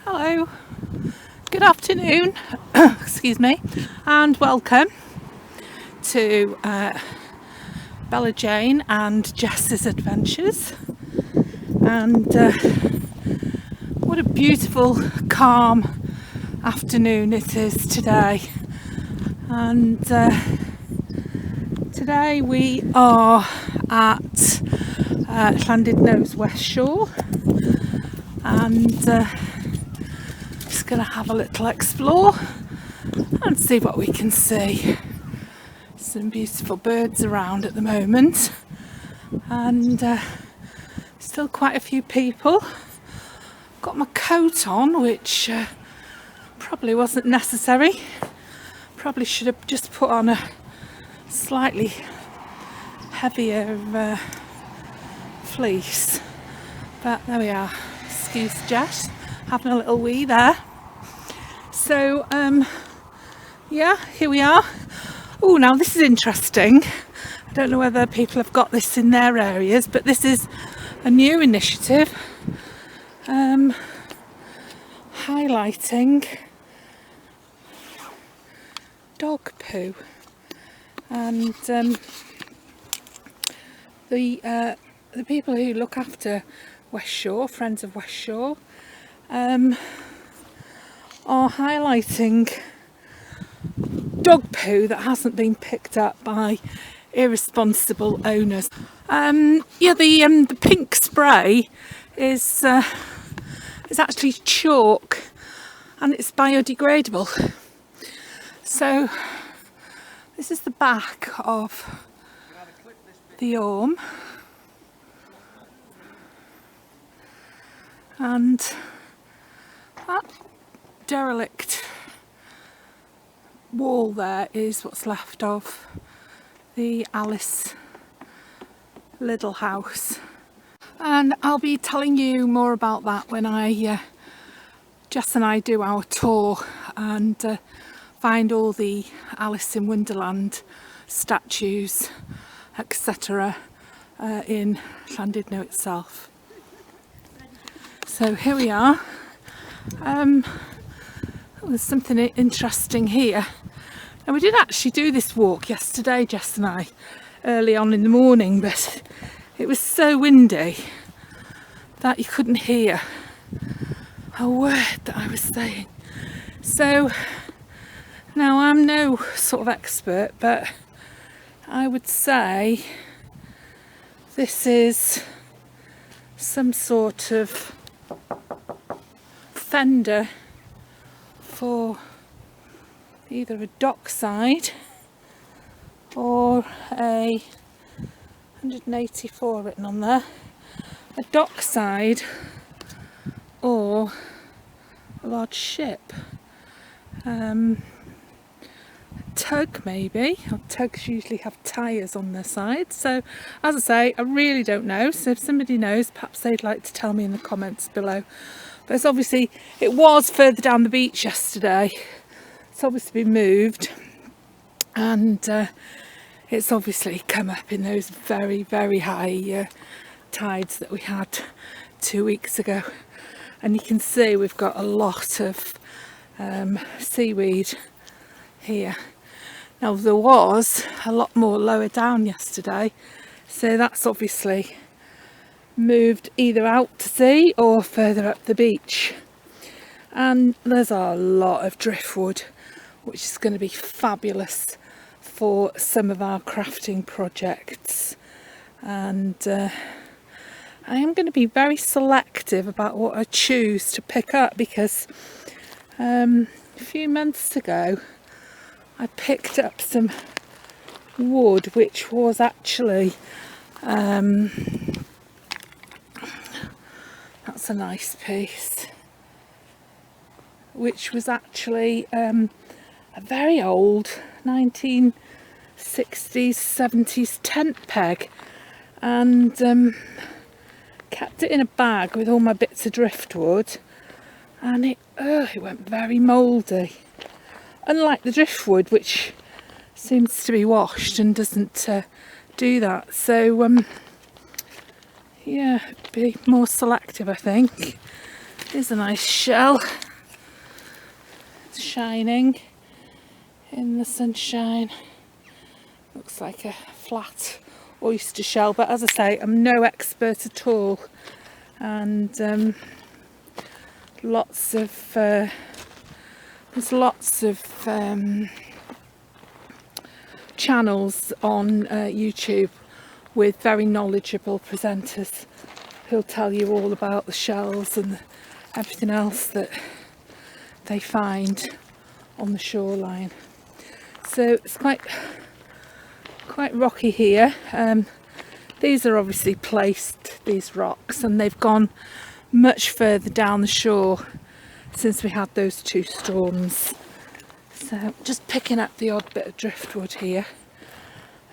Hello, good afternoon, excuse me, and welcome to Bella Jane and Jess's adventures. And what a beautiful, calm afternoon it is today. And today we are at Llandudno's West Shore, and just going to have a little explore and see what we can see. Some beautiful birds around at the moment, and still quite a few people. Got my coat on, which probably wasn't necessary. Probably should have just put on a slightly heavier fleece, but there we are. Excuse Jess, having a little wee there. So yeah, here we are. Oh, now this is interesting. I don't know whether people have got this in their areas, but this is a new initiative highlighting dog poo, and the people who look after West Shore, Friends of West Shore, are highlighting dog poo that hasn't been picked up by irresponsible owners. Yeah, the pink spray is actually chalk, and it's biodegradable. So this is the back of the Orme, and that derelict wall there is what's left of the Alice Liddell house, and I'll be telling you more about that when Jess and I do our tour and find all the Alice in Wonderland statues, etc. in Llandudno itself. So here we are. There's something interesting here. Now, we did actually do this walk yesterday, Jess and I, early on in the morning, but it was so windy that you couldn't hear a word that I was saying. So now, I'm no sort of expert, but I would say this is some sort of fender for either a dockside or a 184 written on there, a dockside or a large ship. Tug maybe, or tugs usually have tyres on their sides. So as I say, I really don't know, so if somebody knows, perhaps they'd like to tell me in the comments below. But it's obviously, it was further down the beach yesterday. It's obviously been moved, and it's obviously come up in those very, very high tides that we had 2 weeks ago. And you can see we've got a lot of seaweed here. Now, there was a lot more lower down yesterday, so that's obviously moved either out to sea or further up the beach. And there's a lot of driftwood, which is going to be fabulous for some of our crafting projects. And I am going to be very selective about what I choose to pick up, because a few months ago I picked up some wood which was actually that's a nice piece, which was actually a very old 1960s 70s tent peg, and kept it in a bag with all my bits of driftwood, and it went very mouldy, unlike the driftwood, which seems to be washed and doesn't do that. So yeah, be more selective, I think. Here's a nice shell. It's shining in the sunshine. Looks like a flat oyster shell, but as I say, I'm no expert at all. And there's lots of channels on YouTube with very knowledgeable presenters who'll tell you all about the shells and everything else that they find on the shoreline. So it's quite rocky here. These are obviously placed, these rocks, and they've gone much further down the shore since we had those 2 storms. So just picking up the odd bit of driftwood here.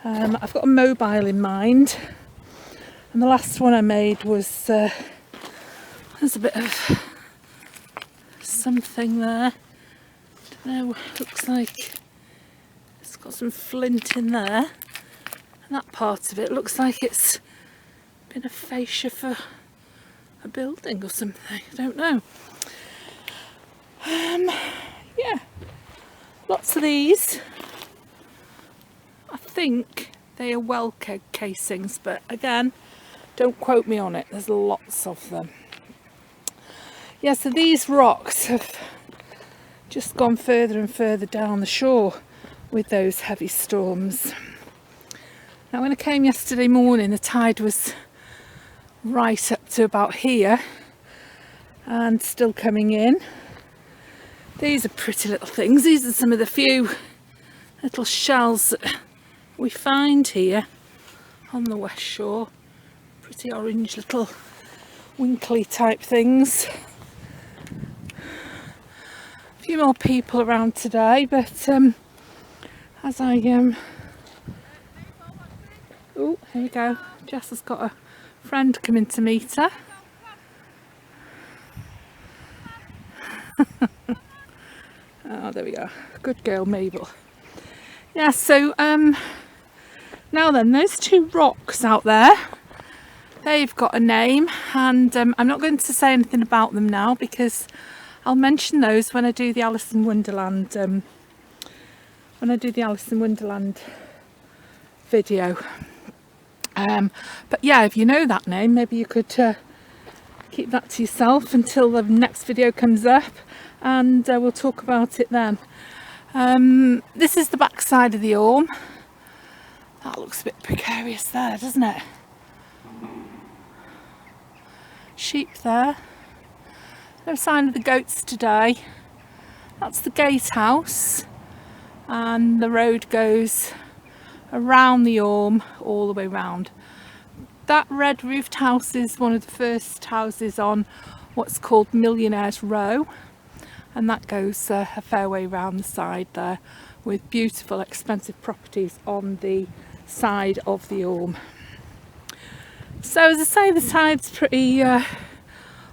I've got a mobile in mind, and the last one I made was there's a bit of something there. Don't know, looks like it's got some flint in there, and that part of it looks like it's been a fascia for a building or something. I don't know. Yeah, lots of these. I think they are well casings, but again, don't quote me on it. There's lots of them. Yeah, so these rocks have just gone further and further down the shore with those heavy storms. Now, when I came yesterday morning, the tide was right up to about here and still coming in. These are pretty little things. These are some of the few little shells that we find here on the west shore. Pretty orange little winkly type things. A few more people around today, but as I oh, here we go. Jess has got a friend coming to meet her. Oh, there we go. Good girl, Mabel. Yeah, so now then, those 2 rocks out there, they've got a name, and I'm not going to say anything about them now because I'll mention those when I do the Alice in Wonderland video. But yeah, if you know that name, maybe you could keep that to yourself until the next video comes up, and we'll talk about it then. This is the back side of the Orme. That looks a bit precarious there, doesn't it? Sheep there. No sign of the goats today. That's the gatehouse, and the road goes around the Orme all the way round. That red roofed house is one of the first houses on what's called Millionaires Row, and that goes a fair way round the side there with beautiful expensive properties on the side of the Orme. So as I say, the tide's pretty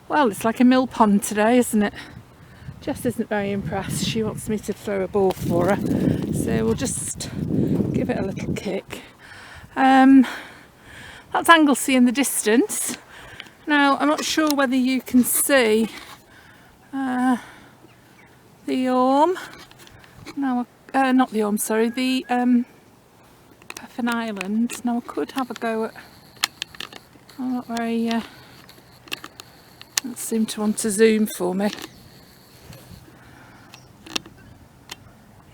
well, it's like a mill pond today, isn't it? Jess isn't very impressed. She wants me to throw a ball for her, so we'll just give it a little kick. That's Anglesey in the distance. Now, I'm not sure whether you can see the Orme. No, not the Orme, sorry, the Puffin Island. Now, I could have a go at... I'm not very... doesn't seem to want to zoom for me.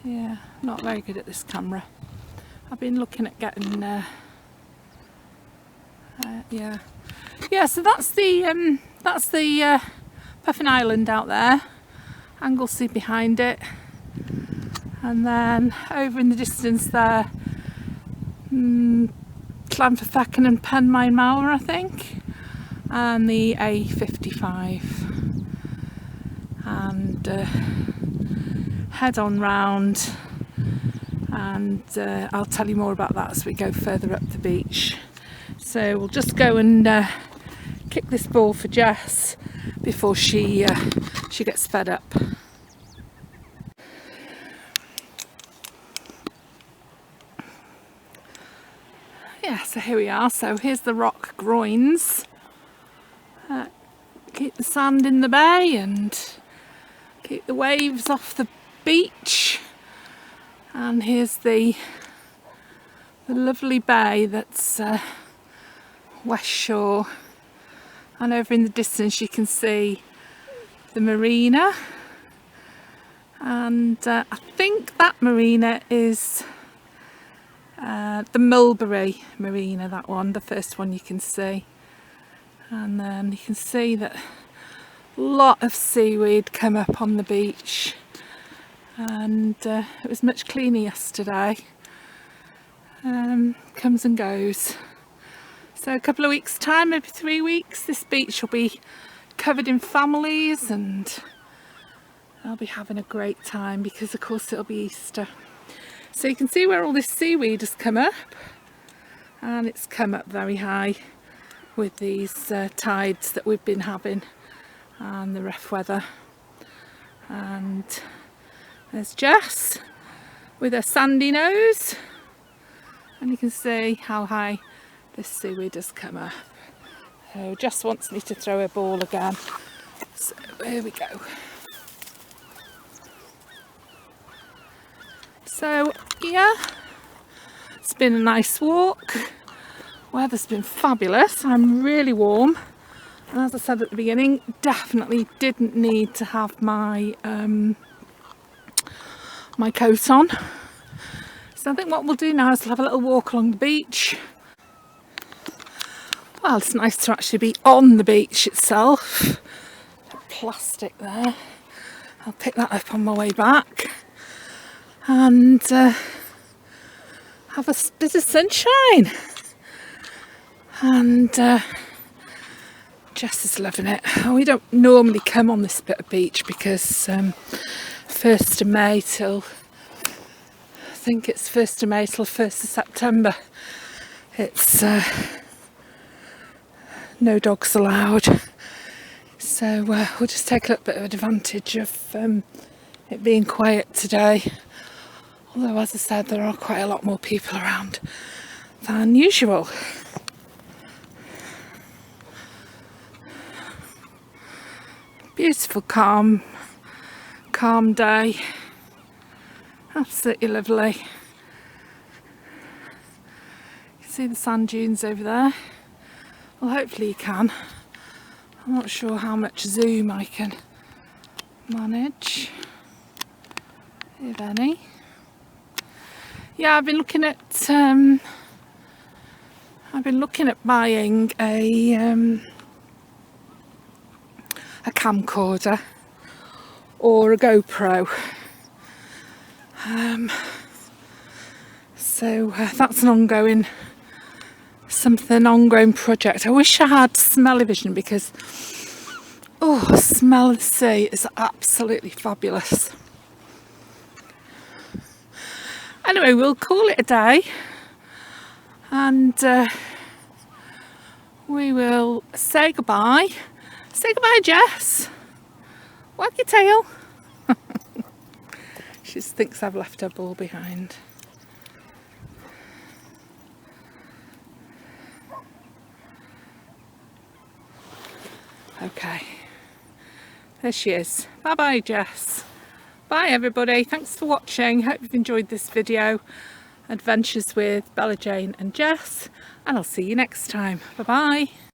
Yeah, not very good at this camera. I've been looking at getting... yeah, so that's the Puffin Island out there. Anglesey behind it, and then over in the distance there, Llanfyddechan and Penmaen Mawr, I think, and the A55, and head on round, and I'll tell you more about that as we go further up the beach. So we'll just go and kick this ball for Jess before she gets fed up. Yeah, so here we are. So here's the rock groins. Keep keep the sand in the bay and keep the waves off the beach. And here's the lovely bay that's West Shore, and over in the distance you can see the marina, and I think that marina is the Mulberry Marina, that one, the first one you can see. And then you can see that a lot of seaweed come up on the beach, and it was much cleaner yesterday. Comes and goes. So a couple of weeks time, maybe 3 weeks, this beach will be covered in families and I'll be having a great time, because of course it'll be Easter. So you can see where all this seaweed has come up, and it's come up very high with these tides that we've been having and the rough weather. And there's Jess with her sandy nose, and you can see how high this seaweed has come up. So Jess wants me to throw a ball again, so here we go. So yeah, it's been a nice walk. Weather's been fabulous. I'm really warm, and as I said at the beginning, definitely didn't need to have my my coat on. So I think what we'll do now is we'll have a little walk along the beach. Well, it's nice to actually be on the beach itself. Plastic there. I'll pick that up on my way back. And have a bit of sunshine. And Jess is loving it. We don't normally come on this bit of beach because 1st of May till, I think it's 1st of May till 1st of September. It's no dogs allowed. So we'll just take a little bit of advantage of it being quiet today. Although, as I said, there are quite a lot more people around than usual. Beautiful, calm day. Absolutely lovely. You can see the sand dunes over there. Well, hopefully you can. I'm not sure how much zoom I can manage, if any. Yeah, I've been looking at buying a camcorder or a GoPro. So that's an ongoing project. I wish I had smell-o-vision, because smell of the sea is absolutely fabulous. Anyway, we'll call it a day, and we will say goodbye. Say goodbye, Jess. Wag your tail. She thinks I've left her ball behind. Okay, there she is. Bye bye, Jess. Bye everybody, thanks for watching. Hope you've enjoyed this video, Adventures with Bella Jane and Jess, and I'll see you next time. Bye bye.